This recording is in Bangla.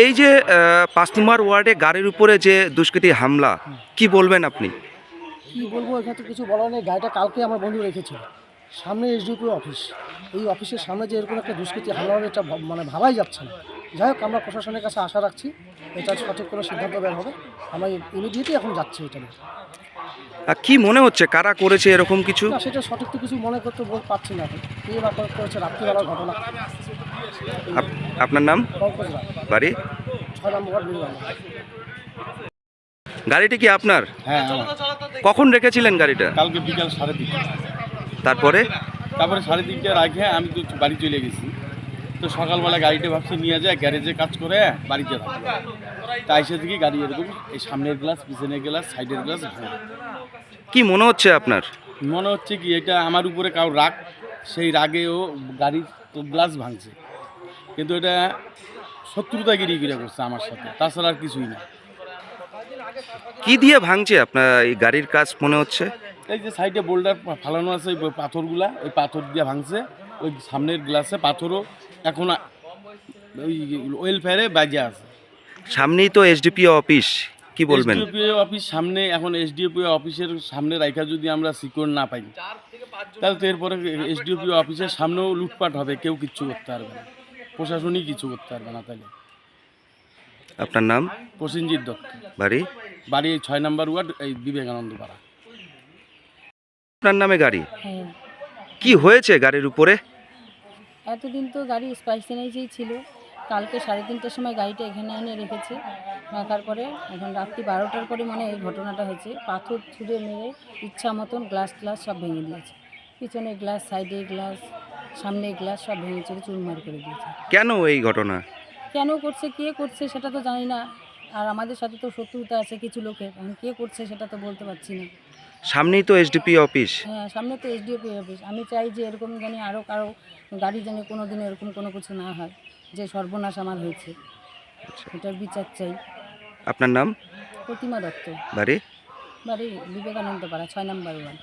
এই যে ৫ নম্বর ওয়ার্ডে গাড়ির উপরে যে দুষ্কৃতী হামলা, কি বলবেন আপনি? কী বলবো, এখানে তো কিছু বলার নেই। গাড়িটা কালকে আমার বন্ধু রেখেছিল সামনে এসডিপি অফিস। এই অফিসের সামনে যে এরকম একটা দুষ্কৃতী হামলা হবে, এটা মানে ভাবাই যাচ্ছে না। যাই হোক, আমরা প্রশাসনের কাছে আশা রাখছি এটা সঠিক কোনো সিদ্ধান্ত বের হবে। আমরা ইমিডিয়েটলি এখন যাচ্ছি এটা নিয়ে। কি মনে হচ্ছে কারা করেছে এরকম কিছু? না, সেটা সঠিক তো কিছু মনে করতে পারছি না এখন। কে বা করেছে, রাত্রিবেলার ঘটনা। আপনার নাম? পঙ্কজ রায়, বাড়ি? 6 নম্বর ওয়ার্ড নির্মাণ। গাড়িটি কি আপনার? হ্যাঁ আমার। কখন রেখেছিলেন গাড়িটা? কালকে বিকাল 3:30। তারপরে? তারপরে 3:30টার আগে আমি তো বাড়ি চলে গেছি। তো সকালবেলা গাড়িটা ভাবছি নিয়ে যায় গ্যারেজে কাজ করে বাড়িতে থাকবো। তাই এসে দেখি গাড়ি এরকম এই সামনের গ্লাস, পিছনের গ্লাস, সাইডের গ্লাস ভাঙা। কি মনে হচ্ছে আপনার? মনে হচ্ছে কি এটা আমার উপরে কারো রাগ, সেই রাগেও গাড়ির গ্লাস ভাঙছে। কিন্তু এটা শত্রুতাগিরি করে করছে আমার সাথে, তাছাড়া আর কিছুই না। কি দিয়ে ভাঙছে আপনার এই গাড়ির কাজ মনে হচ্ছে? এই যে সাইডে বোল্ডার ফালানো আছে, ওই পাথরগুলা, ওই পাথর দিয়ে ভাঙছে। ওই সামনের গ্লাসে পাথরও এখন ওই ওয়েলফেয়ারে বাজে আছে। সামনেই তো এসডিপিও অফিস, কি বলবেন? এসডিপিও অফিস সামনে, এখন এসডিপিও অফিসের সামনে রাইখা যদি আমরা সিকিউর না পাই, তাহলে তো এরপরে এসডিপিও অফিসের সামনেও লুটপাট হবে, কেউ কিচ্ছু করতে পারবে না, প্রশাসনই কিছু করতে পারবে না। তাহলে আপনার নাম? প্রসেনজিৎ দত্ত, বাড়ি? বাড়ি 6 নম্বর ওয়ার্ড, এই বিবেকানন্দ পাড়া। আপনার নামে গাড়ি? হ্যাঁ, কি হয়েছে গাড়ির উপরে? এতদিন তো গাড়ি স্পাইসিনাইজেই ছিল। কালকে 3:30টার সময় গাড়িটা এখানে এনে রেখেছে। রাখার পরে এখন রাত্রি 12টার পরে মানে এই ঘটনাটা হয়েছে। পাথর ছুঁড়ে মেরে ইচ্ছা মতন গ্লাস সব ভেঙে দিয়েছে। পিছনের গ্লাস, সাইডের গ্লাস, সামনের গ্লাস সব ভেঙে চুরে চুরমার করে দিয়েছে। কেন এই ঘটনা? কেন করছে, কে করছে সেটা তো জানি না। আর আমাদের সাথে তো শত্রুতা আছে কিছু লোকের। এখন কে করছে সেটা তো বলতে পারছি না। সামনেই তো এসডিপি অফিস। হ্যাঁ, সামনে তো এসডিওপি অফিস। আমি চাই যে এরকম জানি আরও কারো গাড়ি যেন কোনো দিন এরকম কোনো কিছু না হয়, যে সর্বনাশ আমার হয়েছে, এটার বিচার চাই। আপনার নাম? প্রতিমা দত্ত, বাড়ি? বাড়ি বিবেকানন্দ পাড়া, 6 নম্বর ওয়ার্ড।